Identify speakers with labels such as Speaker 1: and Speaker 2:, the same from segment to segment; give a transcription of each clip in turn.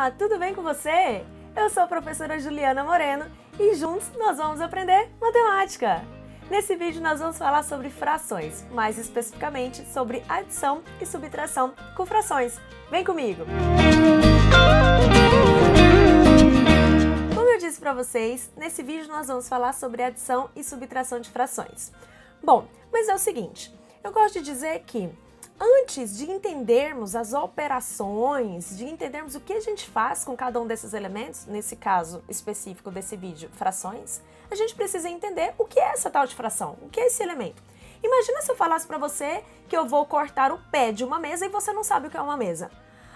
Speaker 1: Olá, tudo bem com você? Eu sou a professora Juliana Moreno e juntos nós vamos aprender matemática. Nesse vídeo nós vamos falar sobre frações, mais especificamente sobre adição e subtração com frações. Vem comigo! Como eu disse para vocês, nesse vídeo nós vamos falar sobre adição e subtração de frações. Bom, mas é o seguinte, eu gosto de dizer que antes de entendermos as operações, de entendermos o que a gente faz com cada um desses elementos, nesse caso específico desse vídeo, frações, a gente precisa entender o que é essa tal de fração, o que é esse elemento. Imagina se eu falasse para você que eu vou cortar o pé de uma mesa e você não sabe o que é uma mesa.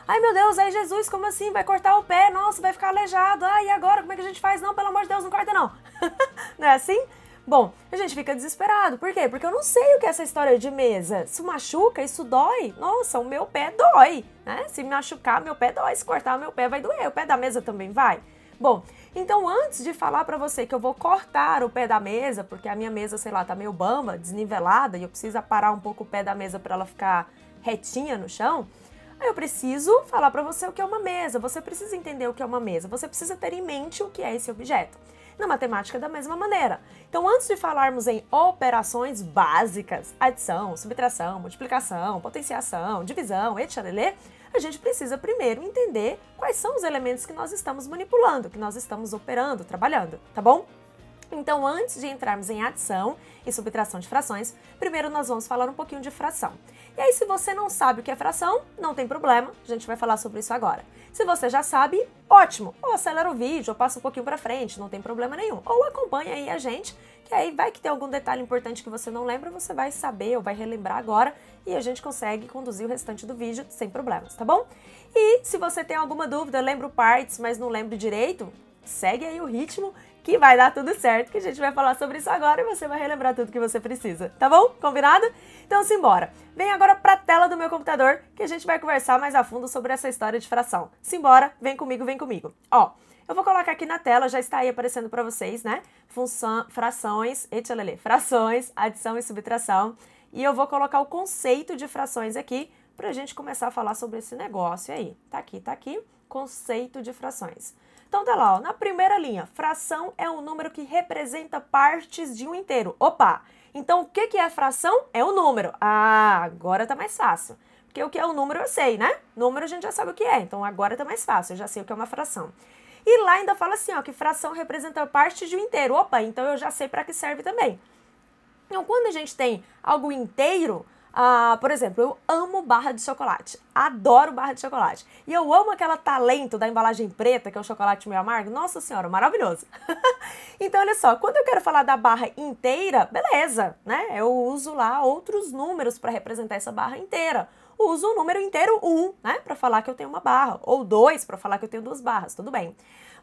Speaker 1: Ai meu Deus, aí Jesus, como assim? Vai cortar o pé? Nossa, vai ficar aleijado. Ai, e agora? Como é que a gente faz? Não, pelo amor de Deus, não corta não. Não é assim? Bom, a gente fica desesperado. Por quê? Porque eu não sei o que é essa história de mesa. Isso machuca? Isso dói? Nossa, o meu pé dói, né? Se machucar, meu pé dói. Se cortar, meu pé vai doer. O pé da mesa também vai? Bom, então antes de falar pra você que eu vou cortar o pé da mesa, porque a minha mesa, sei lá, tá meio bamba, desnivelada, e eu preciso parar um pouco o pé da mesa pra ela ficar retinha no chão, eu preciso falar pra você o que é uma mesa. Você precisa entender o que é uma mesa. Você precisa ter em mente o que é esse objeto. Na matemática, da mesma maneira. Então, antes de falarmos em operações básicas, adição, subtração, multiplicação, potenciação, divisão, etc., a gente precisa primeiro entender quais são os elementos que nós estamos manipulando, que nós estamos operando, trabalhando, tá bom? Então, antes de entrarmos em adição e subtração de frações, primeiro nós vamos falar um pouquinho de fração. E aí, se você não sabe o que é fração, não tem problema, a gente vai falar sobre isso agora. Se você já sabe, ótimo! Ou acelera o vídeo, ou passa um pouquinho pra frente, não tem problema nenhum. Ou acompanha aí a gente, que aí vai que tem algum detalhe importante que você não lembra, você vai saber ou vai relembrar agora e a gente consegue conduzir o restante do vídeo sem problemas, tá bom? E se você tem alguma dúvida, lembra partes, mas não lembra direito, segue aí o ritmo que vai dar tudo certo, que a gente vai falar sobre isso agora e você vai relembrar tudo que você precisa, tá bom? Combinado? Então simbora! Vem agora pra tela do meu computador que a gente vai conversar mais a fundo sobre essa história de fração. Simbora, vem comigo, vem comigo. Ó, eu vou colocar aqui na tela, já está aí aparecendo pra vocês, né? Frações, frações, adição e subtração. E eu vou colocar o conceito de frações aqui pra gente começar a falar sobre esse negócio aí. Tá aqui, conceito de frações. Então tá lá, ó, na primeira linha, fração é um número que representa partes de um inteiro. Opa! Então o que é fração? É um número. Ah, agora tá mais fácil. Porque o que é um número eu sei, né? Número a gente já sabe o que é, então agora tá mais fácil, eu já sei o que é uma fração. E lá ainda fala assim, ó, que fração representa parte de um inteiro. Opa, então eu já sei para que serve também. Então quando a gente tem algo inteiro, por exemplo, eu amo barra de chocolate, adoro barra de chocolate. E eu amo aquela talento da embalagem preta, que é o chocolate meio amargo. Nossa senhora, maravilhoso. Então, olha só, quando eu quero falar da barra inteira, beleza, né? Eu uso lá outros números para representar essa barra inteira. Uso o número inteiro 1, né? Para falar que eu tenho uma barra. Ou 2, para falar que eu tenho duas barras, tudo bem.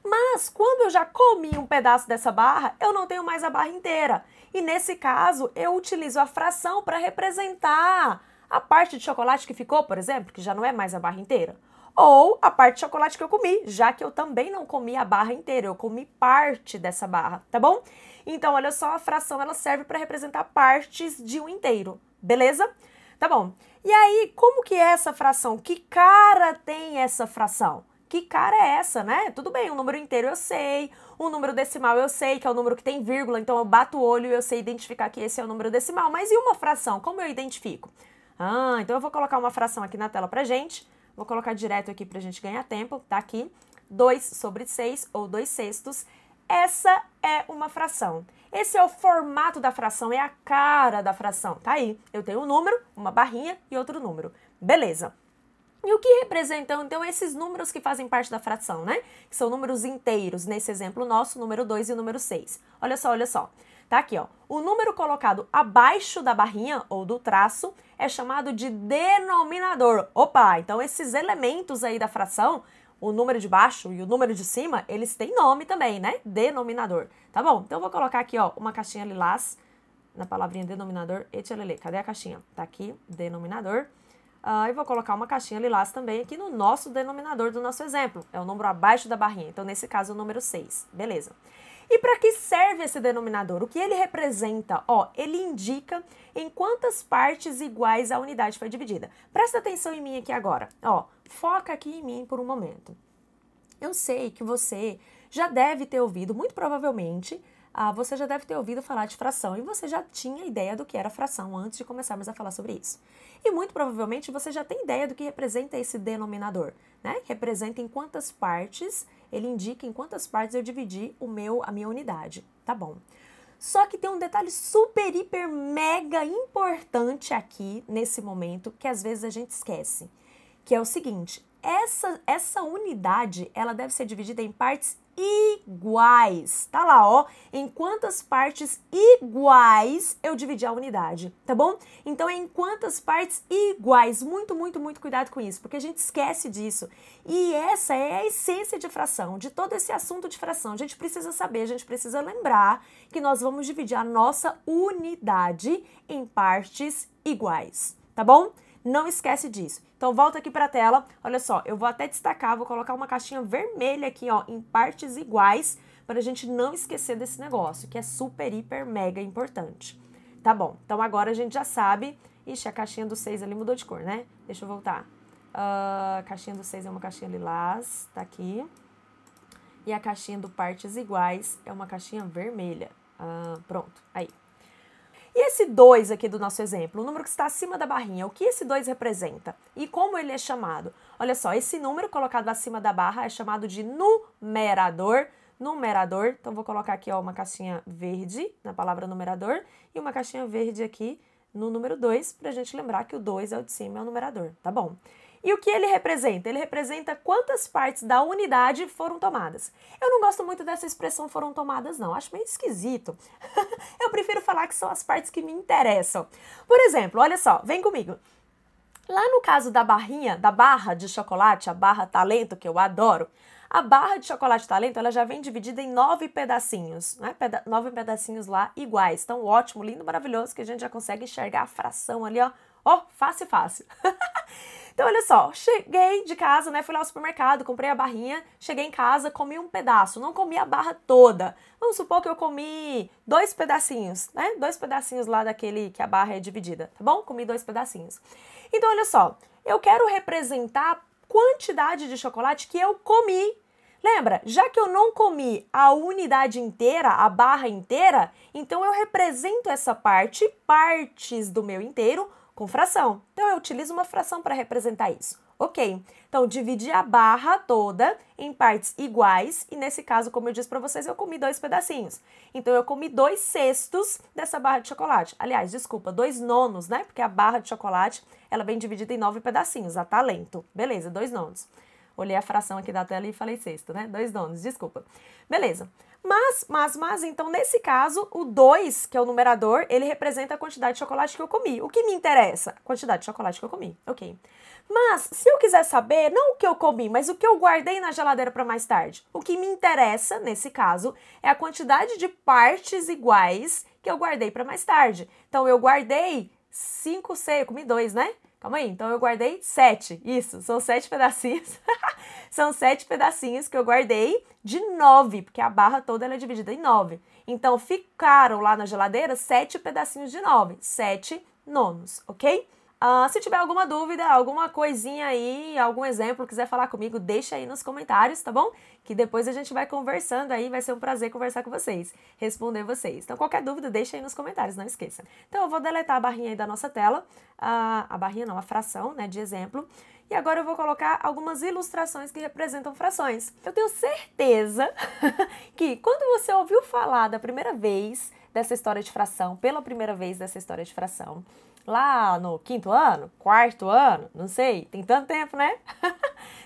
Speaker 1: Mas, quando eu já comi um pedaço dessa barra, eu não tenho mais a barra inteira. E nesse caso, eu utilizo a fração para representar a parte de chocolate que ficou, por exemplo, que já não é mais a barra inteira. Ou a parte de chocolate que eu comi, já que eu também não comi a barra inteira, eu comi parte dessa barra, tá bom? Então, olha só, a fração ela serve para representar partes de um inteiro, beleza? Tá bom. E aí, como que é essa fração? Que cara tem essa fração? Que cara é essa, né? Tudo bem, um número inteiro eu sei, um número decimal eu sei, que é o número que tem vírgula, então eu bato o olho e eu sei identificar que esse é o número decimal. Mas e uma fração? Como eu identifico? Então eu vou colocar uma fração aqui na tela pra gente. Vou colocar direto aqui pra gente ganhar tempo, tá aqui. 2/6 ou 2/6. Essa é uma fração. Esse é o formato da fração, é a cara da fração. Tá aí, eu tenho um número, uma barrinha e outro número. Beleza. E o que representam, então, esses números que fazem parte da fração, né? Que são números inteiros, nesse exemplo nosso, o número 2 e o número 6. Olha só, olha só. Tá aqui, ó. O número colocado abaixo da barrinha, ou do traço, é chamado de denominador. Opa, então esses elementos aí da fração, o número de baixo e o número de cima, eles têm nome também, né? Denominador. Tá bom? Então eu vou colocar aqui, ó, uma caixinha lilás, na palavrinha denominador, cadê a caixinha? Tá aqui, denominador. E vou colocar uma caixinha lilás também aqui no nosso denominador do nosso exemplo. É o número abaixo da barrinha, então nesse caso o número 6, beleza. E para que serve esse denominador? O que ele representa? Ó, ele indica em quantas partes iguais a unidade foi dividida. Presta atenção em mim aqui agora. Ó, foca aqui em mim por um momento. Eu sei que você já deve ter ouvido, muito provavelmente, você já deve ter ouvido falar de fração e você já tinha ideia do que era fração antes de começarmos a falar sobre isso. E muito provavelmente você já tem ideia do que representa esse denominador, né? Representa em quantas partes, ele indica em quantas partes eu dividi a minha unidade, tá bom? Só que tem um detalhe super, hiper, mega importante aqui nesse momento que às vezes a gente esquece, que é o seguinte: essa unidade, ela deve ser dividida em partes iguais. Tá lá, ó, em quantas partes iguais eu dividi a unidade, tá bom? Então, em quantas partes iguais. Muito, muito, muito cuidado com isso, porque a gente esquece disso. E essa é a essência de fração, de todo esse assunto de fração. A gente precisa saber, a gente precisa lembrar que nós vamos dividir a nossa unidade em partes iguais, tá bom? Não esquece disso. Então, volta aqui para a tela. Olha só, eu vou até destacar, vou colocar uma caixinha vermelha aqui, ó, em partes iguais, para a gente não esquecer desse negócio, que é super, hiper, mega importante. Tá bom, então agora a gente já sabe. Ixi, a caixinha do 6 ali mudou de cor, né? Deixa eu voltar. A caixinha do 6 é uma caixinha lilás, tá aqui. E a caixinha do partes iguais é uma caixinha vermelha. Pronto, aí. E esse 2 aqui do nosso exemplo, o número que está acima da barrinha, o que esse 2 representa? E como ele é chamado? Olha só, esse número colocado acima da barra é chamado de numerador. Numerador, então vou colocar aqui, ó, uma caixinha verde na palavra numerador e uma caixinha verde aqui no número 2, para a gente lembrar que o 2 é o de cima, é o numerador, tá bom? E o que ele representa? Ele representa quantas partes da unidade foram tomadas. Eu não gosto muito dessa expressão foram tomadas, não. Acho meio esquisito. Eu prefiro falar que são as partes que me interessam. Por exemplo, olha só, vem comigo. Lá no caso da barrinha, da barra de chocolate, a barra Talento, que eu adoro, a barra de chocolate Talento, ela já vem dividida em 9 pedacinhos, né? 9 pedacinhos lá iguais. Então, ótimo, lindo, maravilhoso, que a gente já consegue enxergar a fração ali, ó. Ó, fácil, fácil. Então, olha só, cheguei de casa, né, fui lá ao supermercado, comprei a barrinha, cheguei em casa, comi um pedaço, não comi a barra toda. Vamos supor que eu comi 2 pedacinhos, né, 2 pedacinhos lá daquele que a barra é dividida, tá bom? Comi 2 pedacinhos. Então, olha só, eu quero representar a quantidade de chocolate que eu comi. Lembra, já que eu não comi a unidade inteira, a barra inteira, então eu represento essa parte, partes do meu inteiro, com fração. Então, eu utilizo uma fração para representar isso. Ok, então dividi a barra toda em partes iguais e nesse caso, como eu disse para vocês, eu comi 2 pedacinhos. Então, eu comi 2/6 dessa barra de chocolate. Aliás, desculpa, 2/9, né? Porque a barra de chocolate, ela vem dividida em 9 pedacinhos, a Talento. Beleza, 2/9. Olhei a fração aqui da tela e falei sexto, né? 2/9, desculpa. Beleza. Mas, então, nesse caso, o 2, que é o numerador, ele representa a quantidade de chocolate que eu comi. O que me interessa? A quantidade de chocolate que eu comi, ok. Mas, se eu quiser saber, não o que eu comi, mas o que eu guardei na geladeira para mais tarde, o que me interessa, nesse caso, é a quantidade de partes iguais que eu guardei para mais tarde. Então, eu guardei 5, 6, eu comi 2, né? Calma aí, então eu guardei 7, isso, são 7 pedacinhos, são 7 pedacinhos que eu guardei de 9, porque a barra toda ela é dividida em 9. Então, ficaram lá na geladeira 7 pedacinhos de 9, 7/9, ok? Se tiver alguma dúvida, alguma coisinha aí, algum exemplo, quiser falar comigo, deixa aí nos comentários, tá bom? Que depois a gente vai conversando aí, vai ser um prazer conversar com vocês, responder vocês. Então, qualquer dúvida, deixa aí nos comentários, não esqueça. Então, eu vou deletar a barrinha aí da nossa tela, a barrinha não, a fração, né, de exemplo. E agora eu vou colocar algumas ilustrações que representam frações. Eu tenho certeza que quando você ouviu falar da primeira vez dessa história de fração, pela primeira vez dessa história de fração, lá no 5º ano, 4º ano, não sei, tem tanto tempo, né?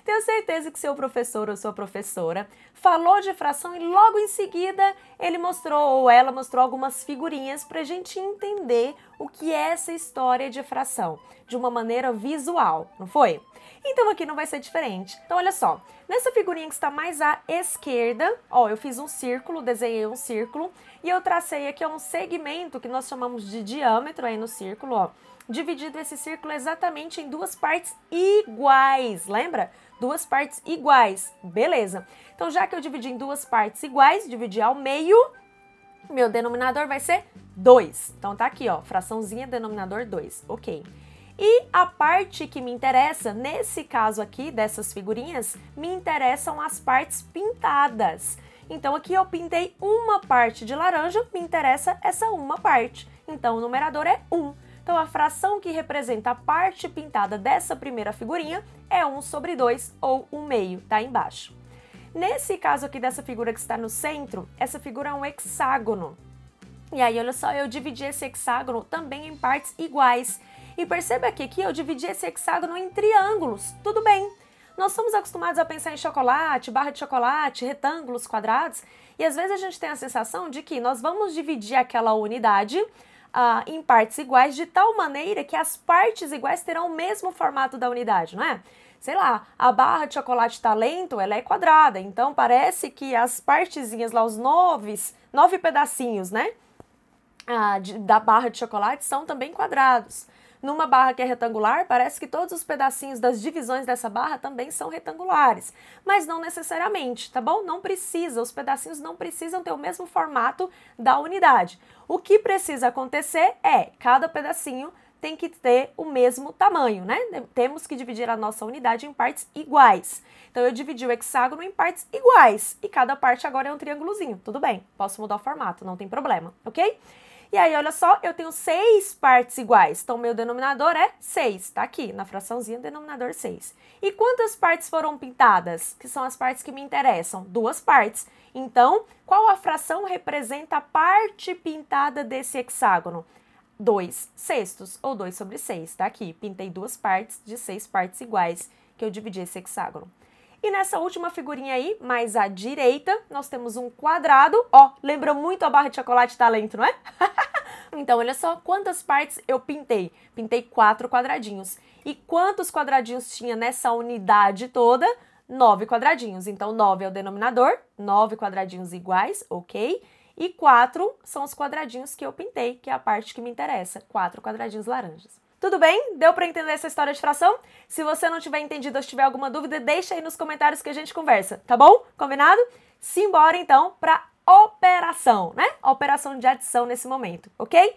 Speaker 1: Tenho certeza que seu professor ou sua professora falou de fração e logo em seguida ele mostrou ou ela mostrou algumas figurinhas para a gente entender o que é essa história de fração, de uma maneira visual, não foi? Então aqui não vai ser diferente. Então olha só, nessa figurinha que está mais à esquerda, ó, eu fiz um círculo, desenhei um círculo e eu tracei aqui um segmento que nós chamamos de diâmetro aí no círculo, ó, dividido esse círculo exatamente em 2 partes iguais, lembra? 2 partes iguais, beleza. Então já que eu dividi em 2 partes iguais, dividi ao meio, meu denominador vai ser 2. Então tá aqui, ó, fraçãozinha, denominador 2, ok. E a parte que me interessa, nesse caso aqui, dessas figurinhas, me interessam as partes pintadas. Então aqui eu pintei uma parte de laranja, me interessa essa uma parte. Então o numerador é 1. Então a fração que representa a parte pintada dessa primeira figurinha é 1 sobre 2 ou 1/2, tá embaixo. Nesse caso aqui dessa figura que está no centro, essa figura é um hexágono. E aí, olha só, eu dividi esse hexágono também em partes iguais. E perceba aqui que eu dividi esse hexágono em triângulos. Tudo bem. Nós somos acostumados a pensar em chocolate, barra de chocolate, retângulos, quadrados. E às vezes a gente tem a sensação de que nós vamos dividir aquela unidade em partes iguais de tal maneira que as partes iguais terão o mesmo formato da unidade, não é? Sei lá, a barra de chocolate talento, ela é quadrada. Então parece que as partezinhas lá, os 9 pedacinhos, né? Da barra de chocolate são também quadrados. Numa barra que é retangular, parece que todos os pedacinhos das divisões dessa barra também são retangulares. Mas não necessariamente, tá bom? Não precisa, os pedacinhos não precisam ter o mesmo formato da unidade. O que precisa acontecer é, cada pedacinho tem que ter o mesmo tamanho, né? Temos que dividir a nossa unidade em partes iguais. Então eu dividi o hexágono em partes iguais e cada parte agora é um triângulozinho. Tudo bem, posso mudar o formato, não tem problema, ok? E aí, olha só, eu tenho 6 partes iguais, então meu denominador é 6, tá aqui, na fraçãozinha, denominador 6. E quantas partes foram pintadas? Que são as partes que me interessam? 2 partes. Então, qual a fração representa a parte pintada desse hexágono? 2/6, ou 2 sobre 6, tá aqui. Pintei 2 partes de 6 partes iguais, que eu dividi esse hexágono. E nessa última figurinha aí, mais à direita, nós temos um quadrado. Ó, lembra muito a barra de chocolate talento, não é? Então, olha só quantas partes eu pintei. Pintei 4 quadradinhos. E quantos quadradinhos tinha nessa unidade toda? 9 quadradinhos. Então, 9 é o denominador, 9 quadradinhos iguais, ok? E 4 são os quadradinhos que eu pintei, que é a parte que me interessa. 4 quadradinhos laranjas. Tudo bem? Deu para entender essa história de fração? Se você não tiver entendido ou tiver alguma dúvida, deixa aí nos comentários que a gente conversa, tá bom? Combinado? Simbora então para operação, né? Operação de adição nesse momento, ok?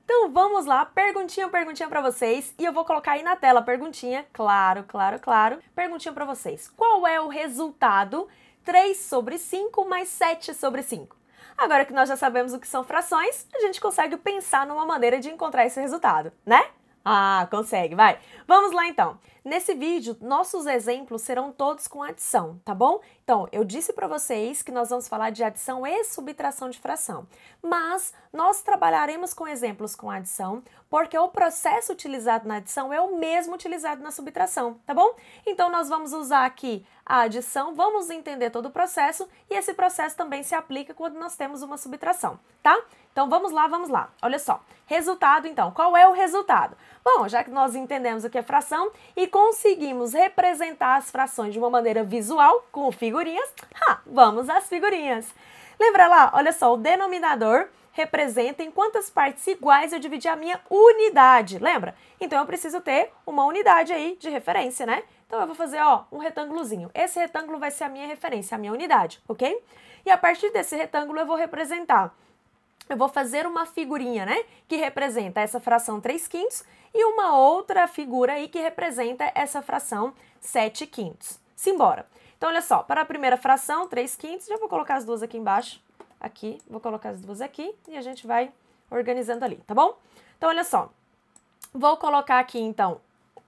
Speaker 1: Então vamos lá, perguntinha para vocês e eu vou colocar aí na tela a perguntinha, claro. Perguntinha para vocês. Qual é o resultado 3 sobre 5 mais 7 sobre 5? Agora que nós já sabemos o que são frações, a gente consegue pensar numa maneira de encontrar esse resultado, né? Ah, consegue, vai! Vamos lá então. Nesse vídeo, nossos exemplos serão todos com adição, tá bom? Então, eu disse para vocês que nós vamos falar de adição e subtração de fração, mas nós trabalharemos com exemplos com adição, porque o processo utilizado na adição é o mesmo utilizado na subtração, tá bom? Então, nós vamos usar aqui a adição, vamos entender todo o processo e esse processo também se aplica quando nós temos uma subtração, tá? Então, vamos lá. Olha só, resultado então, qual é o resultado? Bom, já que nós entendemos o que é fração e conseguimos representar as frações de uma maneira visual, com figurinhas, vamos às figurinhas. Lembra lá, olha só, o denominador representa em quantas partes iguais eu dividi a minha unidade, lembra? Então, eu preciso ter uma unidade aí de referência, né? Então, eu vou fazer, ó, um retângulozinho. Esse retângulo vai ser a minha referência, a minha unidade, ok? E a partir desse retângulo, eu vou representar. Eu vou fazer uma figurinha, né, que representa essa fração 3/5 e uma outra figura aí que representa essa fração 7/5. Simbora. Então, olha só, para a primeira fração, 3/5, já vou colocar as duas aqui embaixo, aqui, vou colocar as duas aqui e a gente vai organizando ali, tá bom? Então, olha só, vou colocar aqui, então,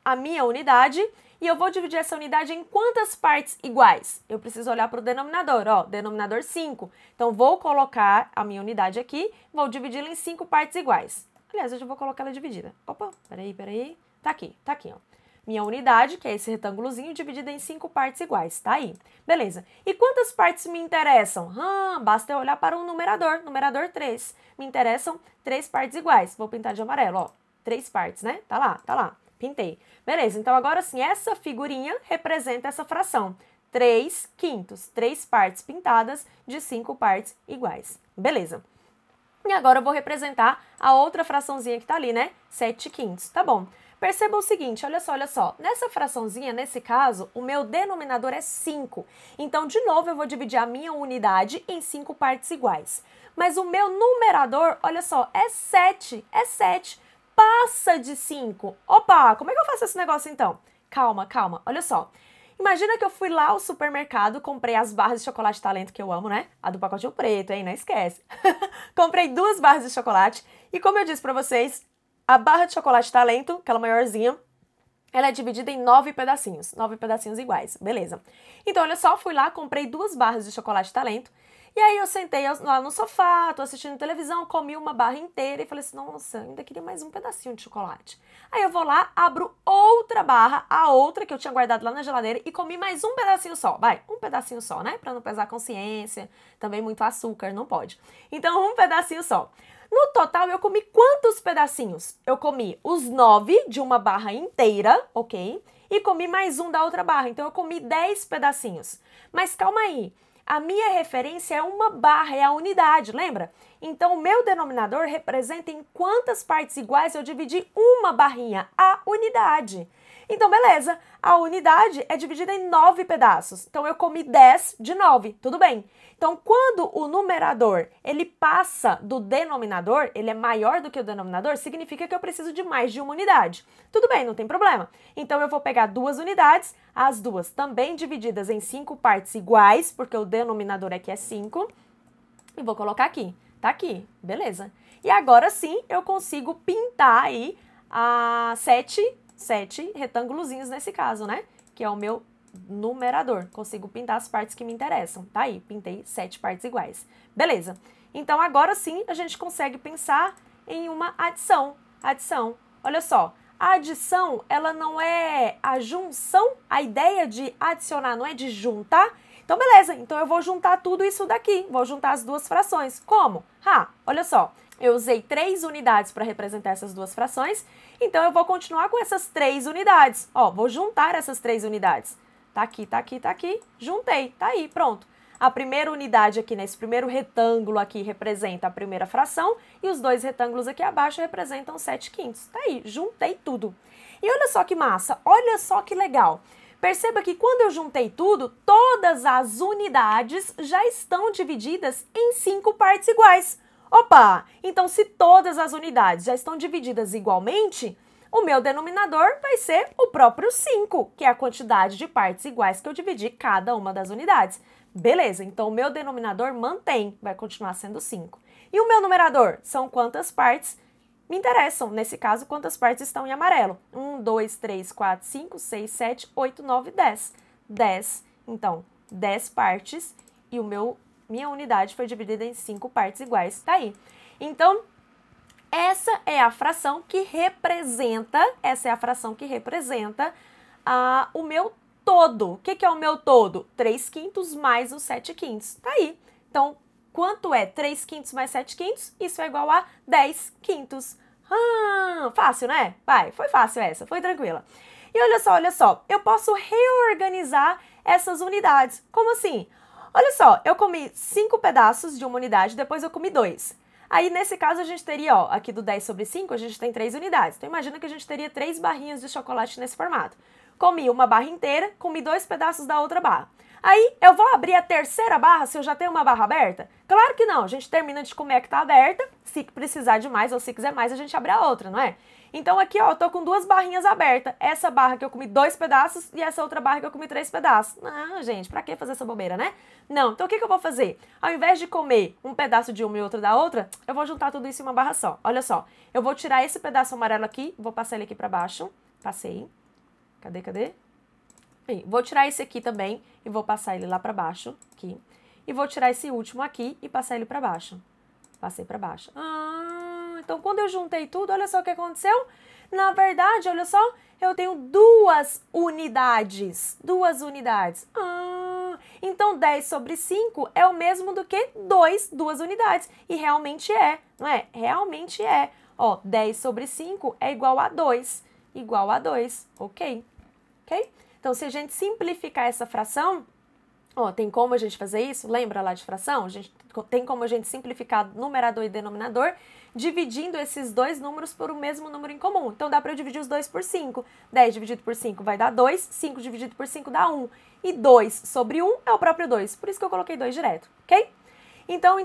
Speaker 1: a minha unidade e eu vou dividir essa unidade em quantas partes iguais? Eu preciso olhar para o denominador, ó, denominador 5. Então, vou colocar a minha unidade aqui, vou dividi-la em 5 partes iguais. Aliás, eu já vou colocar ela dividida. Opa, peraí. Tá aqui, ó. Minha unidade, que é esse retângulozinho, dividida em 5 partes iguais, tá aí. Beleza. E quantas partes me interessam? Basta eu olhar para um numerador 3. Me interessam 3 partes iguais. Vou pintar de amarelo, ó. 3 partes, né? Tá lá. Pintei. Beleza, então agora sim, essa figurinha representa essa fração. 3/5, 3 partes pintadas de 5 partes iguais. Beleza. E agora eu vou representar a outra fraçãozinha que tá ali, né? 7/5, tá bom. Perceba o seguinte, olha só. Nessa fraçãozinha, nesse caso, o meu denominador é 5. Então, de novo, eu vou dividir a minha unidade em 5 partes iguais. Mas o meu numerador, olha só, é 7. passa de 5. Opa, como é que eu faço esse negócio então? Calma, calma, olha só. Imagina que eu fui lá ao supermercado, comprei as barras de chocolate Talento que eu amo, né? A do pacotinho preto, hein? Não esquece. Comprei 2 barras de chocolate e como eu disse pra vocês, a barra de chocolate Talento, aquela maiorzinha, ela é dividida em 9 pedacinhos iguais, beleza. Então, olha só, fui lá, comprei 2 barras de chocolate Talento, e aí eu sentei lá no sofá, tô assistindo televisão, comi uma barra inteira e falei assim, nossa, ainda queria mais um pedacinho de chocolate. Aí eu vou lá, abro outra barra, a outra que eu tinha guardado lá na geladeira e comi mais um pedacinho só, vai, um pedacinho só, né? Pra não pesar a consciência, também muito açúcar, não pode. Então, um pedacinho só. No total, eu comi quantos pedacinhos? Eu comi os 9 de uma barra inteira, ok? E comi mais um da outra barra, então eu comi 10 pedacinhos. Mas calma aí, a minha referência é uma barra, é a unidade, lembra? Então, o meu denominador representa em quantas partes iguais eu dividi uma barrinha, a unidade. Então, beleza, a unidade é dividida em 9 pedaços. Então, eu comi 10 de 9, tudo bem. Então, quando o numerador, ele passa do denominador, ele é maior do que o denominador, significa que eu preciso de mais de uma unidade. Tudo bem, não tem problema. Então, eu vou pegar 2 unidades, as duas também divididas em 5 partes iguais, porque o denominador aqui é 5, e vou colocar aqui. Tá aqui, beleza. E agora sim, eu consigo pintar aí a 7 retângulozinhos nesse caso, né? Que é o meu numerador. Consigo pintar as partes que me interessam. Tá aí, pintei 7 partes iguais. Beleza. Então, agora sim, a gente consegue pensar em uma adição. Adição. Olha só, a adição, ela não é a junção, a ideia de adicionar não é de juntar. Então, beleza. Então, eu vou juntar tudo isso daqui. Vou juntar as duas frações. Como? Olha só. Eu usei 3 unidades para representar essas duas frações, então eu vou continuar com essas 3 unidades. Ó, vou juntar essas 3 unidades. Tá aqui, tá aqui, tá aqui, juntei, tá aí, pronto. A primeira unidade aqui, nesse primeiro retângulo aqui, representa a primeira fração, e os 2 retângulos aqui abaixo representam 7/5. Tá aí, juntei tudo. E olha só que massa, olha só que legal. Perceba que quando eu juntei tudo, todas as unidades já estão divididas em 5 partes iguais. Opa! Então, se todas as unidades já estão divididas igualmente, o meu denominador vai ser o próprio 5, que é a quantidade de partes iguais que eu dividi cada uma das unidades. Beleza, então o meu denominador mantém, vai continuar sendo 5. E o meu numerador? São quantas partes me interessam. Nesse caso, quantas partes estão em amarelo? 1, 2, 3, 4, 5, 6, 7, 8, 9, 10. 10. Então, 10 partes e minha unidade foi dividida em 5 partes iguais. Tá aí. Então, essa é a fração que representa o meu todo. O que é o meu todo? 3/5 mais os 7/5. Tá aí. Então, quanto é 3/5 mais 7/5? Isso é igual a 10/5. Fácil, né? Vai, foi fácil essa, foi tranquila. E olha só, eu posso reorganizar essas unidades. Como assim? Olha só, eu comi 5 pedaços de uma unidade, depois eu comi 2. Aí, nesse caso, a gente teria, ó, aqui do 10/5, a gente tem 3 unidades. Então, imagina que a gente teria 3 barrinhas de chocolate nesse formato. Comi uma barra inteira, comi 2 pedaços da outra barra. Aí, eu vou abrir a terceira barra se eu já tenho uma barra aberta? Claro que não, a gente termina de comer a que tá aberta, se precisar de mais ou se quiser mais, a gente abre a outra, não é? Então, aqui, ó, eu tô com 2 barrinhas abertas. Essa barra que eu comi 2 pedaços e essa outra barra que eu comi 3 pedaços. Não, gente, pra que fazer essa bobeira, né? Não, então o que eu vou fazer? Ao invés de comer um pedaço de uma e outro da outra, eu vou juntar tudo isso em uma barra só. Olha só, eu vou tirar esse pedaço amarelo aqui, vou passar ele aqui pra baixo. Passei. Cadê? Aí, vou tirar esse aqui também e vou passar ele lá pra baixo, aqui. E vou tirar esse último aqui e passar ele pra baixo. Passei pra baixo. Então quando eu juntei tudo, olha só o que aconteceu. Na verdade, olha só, eu tenho 2 unidades. 2 unidades. Então 10/5 é o mesmo do que 2 unidades. E realmente é, não é? Realmente é. Ó, 10/5 é igual a 2. Igual a 2, ok? Ok? Então, se a gente simplificar essa fração, ó, tem como a gente fazer isso? Lembra lá de fração? A gente tem como a gente simplificar numerador e denominador, dividindo esses 2 números por o mesmo número em comum. Então, dá para eu dividir os 2 por 5. 10 dividido por 5 vai dar 2, 5 dividido por 5 dá 1. E 2/1 é o próprio 2, por isso que eu coloquei 2 direto, ok? Então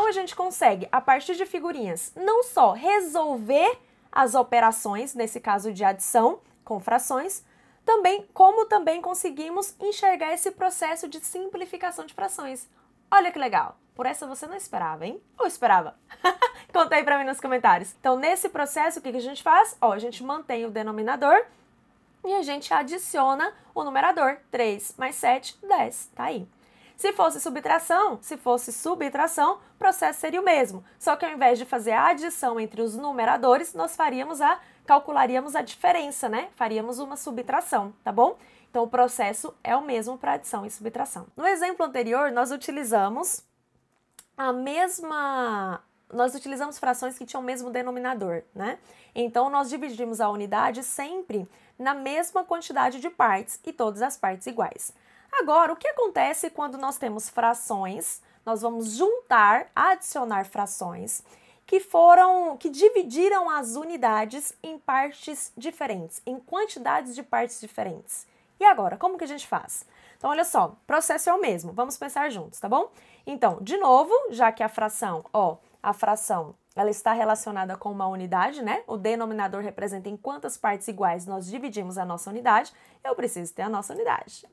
Speaker 1: a gente consegue, a partir de figurinhas, não só resolver as operações, nesse caso de adição com frações, como também conseguimos enxergar esse processo de simplificação de frações. Olha que legal! Por essa você não esperava, hein? Ou esperava? Conta aí pra mim nos comentários. Então, nesse processo, o que a gente faz? Ó, a gente mantém o denominador e a gente adiciona o numerador. 3 mais 7, 10. Tá aí. Se fosse subtração, o processo seria o mesmo. Só que ao invés de fazer a adição entre os numeradores, nós calcularíamos a diferença, né? Faríamos uma subtração, tá bom? Então, o processo é o mesmo para adição e subtração. No exemplo anterior, nós utilizamos frações que tinham o mesmo denominador, né? Então, nós dividimos a unidade sempre na mesma quantidade de partes e todas as partes iguais. Agora, o que acontece quando nós temos frações? Nós vamos adicionar frações que dividiram as unidades em partes diferentes, em quantidades de partes diferentes. E agora, como que a gente faz? Então, olha só, o processo é o mesmo, vamos pensar juntos, tá bom? Então, de novo, já que a fração, ela está relacionada com uma unidade, né? O denominador representa em quantas partes iguais nós dividimos a nossa unidade. Eu preciso ter a nossa unidade.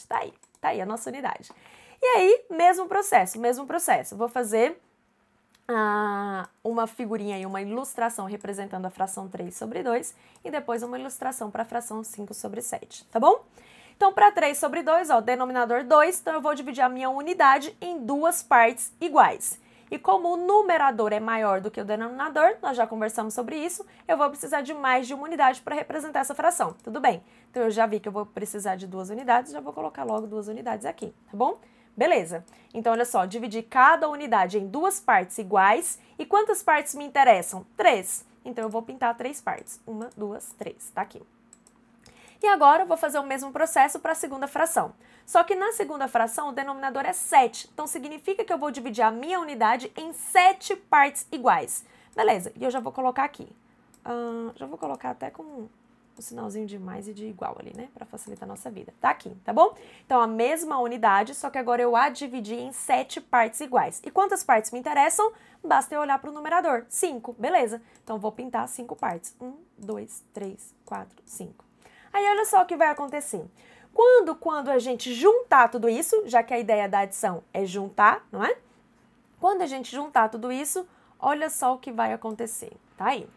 Speaker 1: Tá aí a nossa unidade. E aí, mesmo processo. Vou fazer uma figurinha e uma ilustração representando a fração 3 sobre 2 e depois uma ilustração para a fração 5 sobre 7, tá bom? Então, para 3 sobre 2, ó, denominador 2, então eu vou dividir a minha unidade em duas partes iguais. E como o numerador é maior do que o denominador, nós já conversamos sobre isso, eu vou precisar de mais de uma unidade para representar essa fração, tudo bem? Então, eu já vi que eu vou precisar de 2 unidades, já vou colocar logo 2 unidades aqui, tá bom? Beleza. Então, olha só, dividir cada unidade em duas partes iguais. E quantas partes me interessam? 3. Então, eu vou pintar 3 partes. 1, 2, 3, tá aqui. E agora, eu vou fazer o mesmo processo para a segunda fração. Só que na segunda fração, o denominador é 7. Então, significa que eu vou dividir a minha unidade em 7 partes iguais. Beleza, e eu já vou colocar aqui. Já vou colocar até com um sinalzinho de mais e de igual ali, né? Para facilitar a nossa vida. Tá aqui, tá bom? Então, a mesma unidade, só que agora eu a dividi em 7 partes iguais. E quantas partes me interessam? Basta eu olhar para o numerador. 5, beleza. Então, eu vou pintar 5 partes. 1, 2, 3, 4, 5. Aí, olha só o que vai acontecer. Quando a gente juntar tudo isso, já que a ideia da adição é juntar, não é? Quando a gente juntar tudo isso, olha só o que vai acontecer. Tá aí.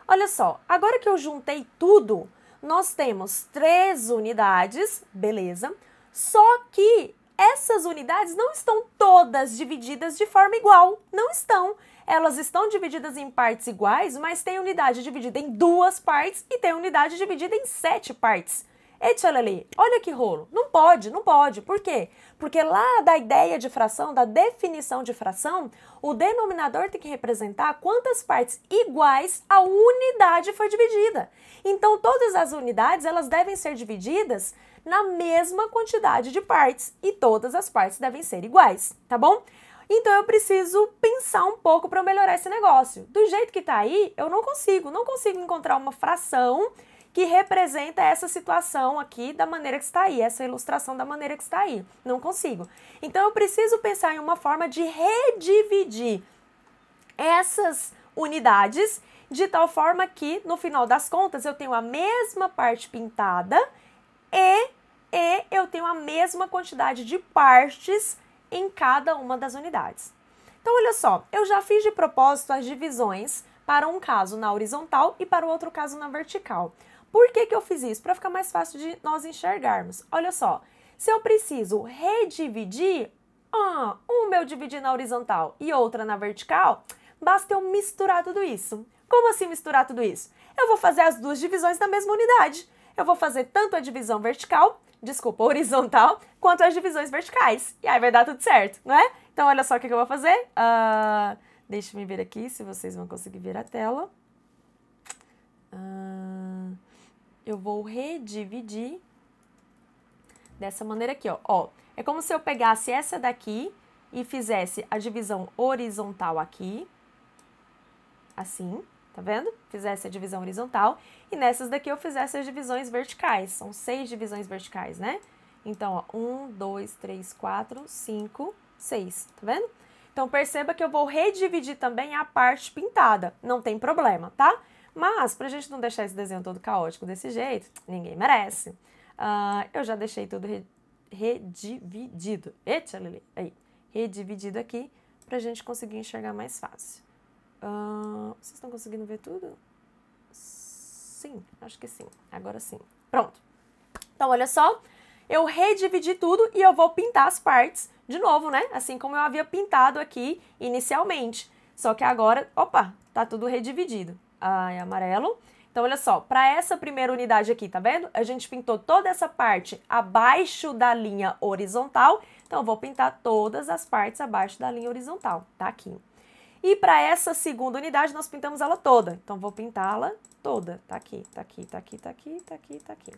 Speaker 1: Olha só, agora que eu juntei tudo, nós temos 3 unidades, beleza? Só que essas unidades não estão todas divididas de forma igual, não estão. Elas estão divididas em partes iguais, mas tem unidade dividida em 2 partes e tem unidade dividida em 7 partes. E tchalali, olha que rolo. Não pode. Por quê? Porque lá da ideia de fração, da definição de fração, o denominador tem que representar quantas partes iguais a unidade foi dividida. Então, todas as unidades, elas devem ser divididas na mesma quantidade de partes e todas as partes devem ser iguais, tá bom? Então, eu preciso pensar um pouco para melhorar esse negócio. Do jeito que tá aí, eu não consigo encontrar uma fração que representa essa situação aqui da maneira que está aí, essa ilustração da maneira que está aí. Não consigo. Então, eu preciso pensar em uma forma de redividir essas unidades de tal forma que, no final das contas, eu tenho a mesma parte pintada e eu tenho a mesma quantidade de partes em cada uma das unidades. Então, olha só, eu já fiz de propósito as divisões para um caso na horizontal e para o outro caso na vertical. Por que eu fiz isso? Para ficar mais fácil de nós enxergarmos. Olha só, se eu preciso redividir, uma eu dividir na horizontal e outra na vertical, basta eu misturar tudo isso. Como assim misturar tudo isso? Eu vou fazer as duas divisões na mesma unidade. Eu vou fazer tanto a divisão horizontal, quanto as divisões verticais. E aí vai dar tudo certo, não é? Então, olha só o que eu vou fazer. Deixa eu ver aqui se vocês vão conseguir ver a tela. Eu vou redividir dessa maneira aqui, ó. É como se eu pegasse essa daqui e fizesse a divisão horizontal aqui, assim, tá vendo? Fizesse a divisão horizontal e nessas daqui eu fizesse as divisões verticais. São 6 divisões verticais, né? Então, ó, 1, 2, 3, 4, 5, 6, tá vendo? Então, perceba que eu vou redividir também a parte pintada, não tem problema, tá? Mas, pra gente não deixar esse desenho todo caótico desse jeito, ninguém merece. Eu já deixei tudo redividido. Eita, Lili, aí. Redividido aqui, pra gente conseguir enxergar mais fácil. Vocês estão conseguindo ver tudo? Sim, acho que sim. Agora sim. Pronto. Então, olha só. Eu redividi tudo e eu vou pintar as partes de novo, né? Assim como eu havia pintado aqui inicialmente. Só que agora, opa, tá tudo redividido. É amarelo. Então, olha só, para essa primeira unidade aqui, tá vendo? A gente pintou toda essa parte abaixo da linha horizontal. Então, eu vou pintar todas as partes abaixo da linha horizontal, tá aqui. E para essa segunda unidade, nós pintamos ela toda. Então, vou pintá-la toda. Tá aqui, tá aqui, tá aqui, tá aqui, tá aqui, tá aqui.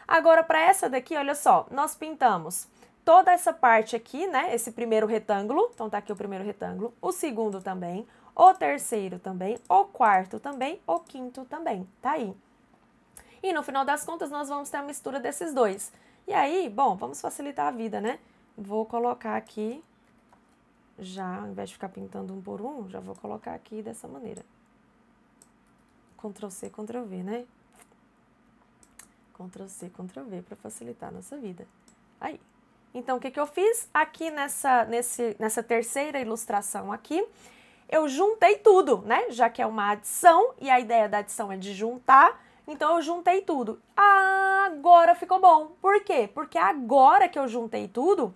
Speaker 1: Agora, para essa daqui, olha só, nós pintamos toda essa parte aqui, né? Esse primeiro retângulo. Então, tá aqui o primeiro retângulo. O segundo também. O terceiro também, o quarto também, o quinto também, tá aí. E no final das contas, nós vamos ter a mistura desses dois. E aí, bom, vamos facilitar a vida, né? Vou colocar aqui, já, ao invés de ficar pintando um por um, já vou colocar aqui dessa maneira. Ctrl C, Ctrl V, né? Ctrl C, Ctrl V, para facilitar a nossa vida. Aí. Então, o que eu fiz? Aqui nessa terceira ilustração aqui, eu juntei tudo, né? Já que é uma adição e a ideia da adição é de juntar, então eu juntei tudo. Agora ficou bom. Por quê? Porque agora que eu juntei tudo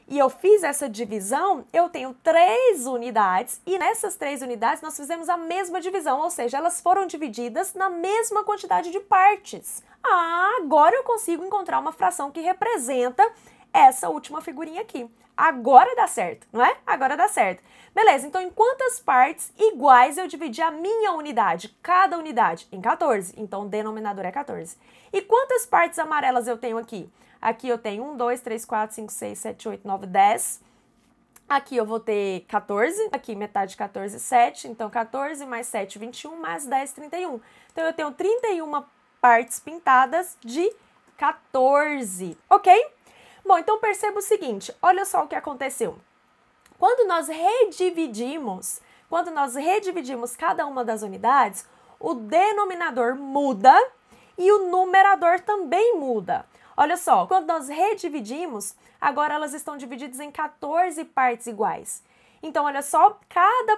Speaker 1: e eu fiz essa divisão, eu tenho 3 unidades e nessas 3 unidades nós fizemos a mesma divisão, ou seja, elas foram divididas na mesma quantidade de partes. Agora eu consigo encontrar uma fração que representa essa última figurinha aqui. Agora dá certo, não é? Agora dá certo. Beleza, então em quantas partes iguais eu dividi a minha unidade? Cada unidade em 14, então o denominador é 14. E quantas partes amarelas eu tenho aqui? Aqui eu tenho 1, 2, 3, 4, 5, 6, 7, 8, 9, 10. Aqui eu vou ter 14, aqui metade de 14, 7. Então 14 mais 7, 21, mais 10, 31. Então eu tenho 31 partes pintadas de 14, ok? Bom, então perceba o seguinte, olha só o que aconteceu. Quando nós redividimos cada uma das unidades, o denominador muda e o numerador também muda. Olha só, quando nós redividimos, agora elas estão divididas em 14 partes iguais. Então, olha só, cada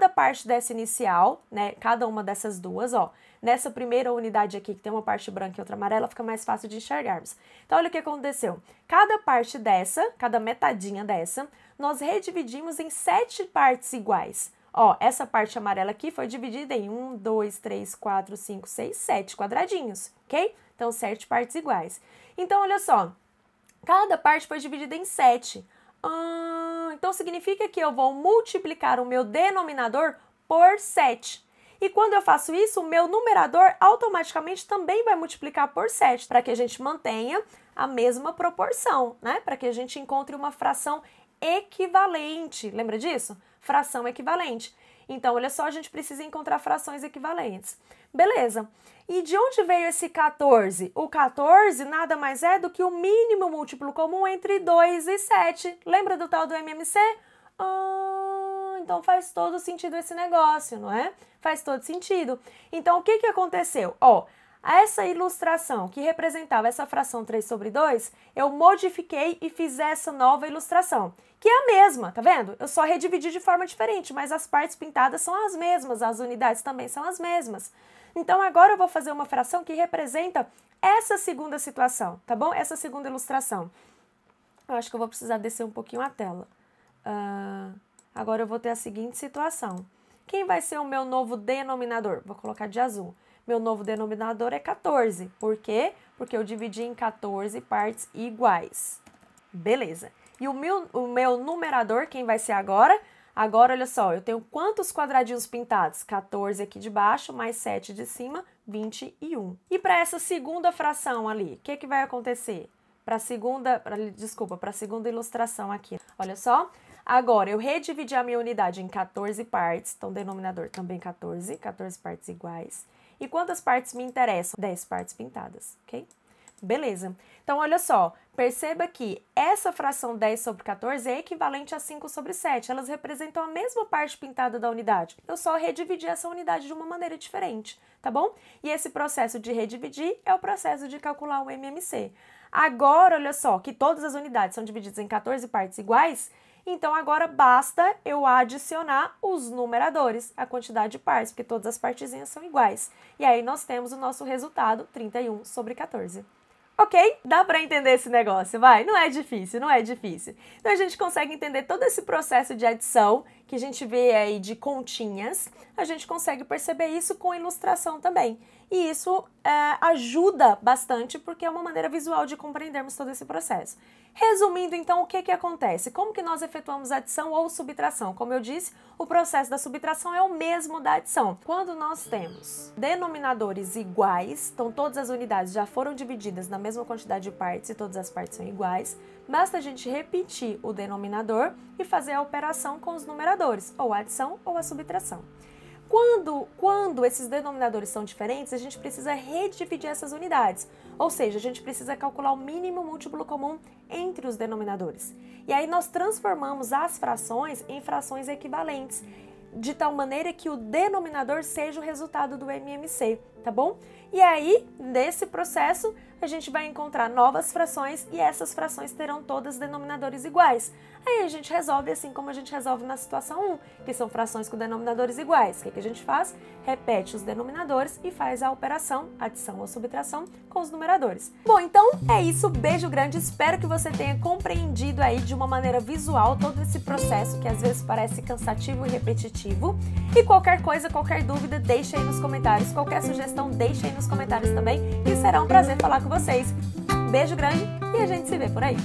Speaker 1: parte dessa inicial, né, cada uma dessas duas, ó, nessa primeira unidade aqui, que tem uma parte branca e outra amarela, fica mais fácil de enxergarmos. Então, olha o que aconteceu. Cada parte dessa, cada metadinha dessa, nós redividimos em 7 partes iguais. Ó, essa parte amarela aqui foi dividida em 1, 2, 3, 4, 5, 6, 7 quadradinhos, ok? Então, 7 partes iguais. Então, olha só, cada parte foi dividida em 7. Então, significa que eu vou multiplicar o meu denominador por 7. E quando eu faço isso, o meu numerador automaticamente também vai multiplicar por 7, para que a gente mantenha a mesma proporção, né? Para que a gente encontre uma fração equivalente. Lembra disso? Fração equivalente. Então, olha só, a gente precisa encontrar frações equivalentes. Beleza. E de onde veio esse 14? O 14 nada mais é do que o mínimo múltiplo comum entre 2 e 7. Lembra do tal do MMC? Então faz todo sentido esse negócio, não é? Faz todo sentido. Então, o que aconteceu? Ó, essa ilustração que representava essa fração 3 sobre 2, eu modifiquei e fiz essa nova ilustração, que é a mesma, tá vendo? Eu só redividi de forma diferente, mas as partes pintadas são as mesmas, as unidades também são as mesmas. Então, agora eu vou fazer uma fração que representa essa segunda situação, tá bom? Essa segunda ilustração. Eu acho que eu vou precisar descer um pouquinho a tela. Agora eu vou ter a seguinte situação. Quem vai ser o meu novo denominador? Vou colocar de azul. Meu novo denominador é 14. Por quê? Porque eu dividi em 14 partes iguais. Beleza. E o meu numerador, quem vai ser agora? Agora, olha só, eu tenho quantos quadradinhos pintados? 14 aqui de baixo, mais 7 de cima, 21. E para essa segunda fração ali, o que vai acontecer? Para a segunda ilustração aqui. Olha só, agora eu redividi a minha unidade em 14 partes, então denominador também 14 partes iguais. E quantas partes me interessam? 10 partes pintadas, ok? Beleza. Então, olha só, perceba que essa fração 10 sobre 14 é equivalente a 5 sobre 7. Elas representam a mesma parte pintada da unidade. Eu só redividi essa unidade de uma maneira diferente, tá bom? E esse processo de redividir é o processo de calcular o MMC. Agora, olha só, que todas as unidades são divididas em 14 partes iguais, então agora basta eu adicionar os numeradores, a quantidade de partes, porque todas as partezinhas são iguais. E aí nós temos o nosso resultado, 31 sobre 14. Ok? Dá para entender esse negócio, vai? Não é difícil, não é difícil. Então a gente consegue entender todo esse processo de adição que a gente vê aí de continhas, a gente consegue perceber isso com ilustração também. E isso ajuda bastante porque é uma maneira visual de compreendermos todo esse processo. Resumindo, então, o que acontece? Como que nós efetuamos adição ou subtração? Como eu disse, o processo da subtração é o mesmo da adição. Quando nós temos denominadores iguais, então todas as unidades já foram divididas na mesma quantidade de partes e todas as partes são iguais, basta a gente repetir o denominador e fazer a operação com os numeradores, ou a adição ou a subtração. Quando esses denominadores são diferentes, a gente precisa redividir essas unidades, ou seja, a gente precisa calcular o mínimo múltiplo comum entre os denominadores. E aí nós transformamos as frações em frações equivalentes, de tal maneira que o denominador seja o resultado do MMC, tá bom? E aí, nesse processo, a gente vai encontrar novas frações e essas frações terão todas denominadores iguais. Aí a gente resolve assim como a gente resolve na situação 1, que são frações com denominadores iguais. O que a gente faz? Repete os denominadores e faz a operação, adição ou subtração, com os numeradores. Bom, então é isso. Beijo grande. Espero que você tenha compreendido aí de uma maneira visual todo esse processo que às vezes parece cansativo e repetitivo. E qualquer coisa, qualquer dúvida, deixa aí nos comentários. Qualquer sugestão, deixa aí nos comentários também. E será um prazer falar com vocês. Beijo grande e a gente se vê por aí.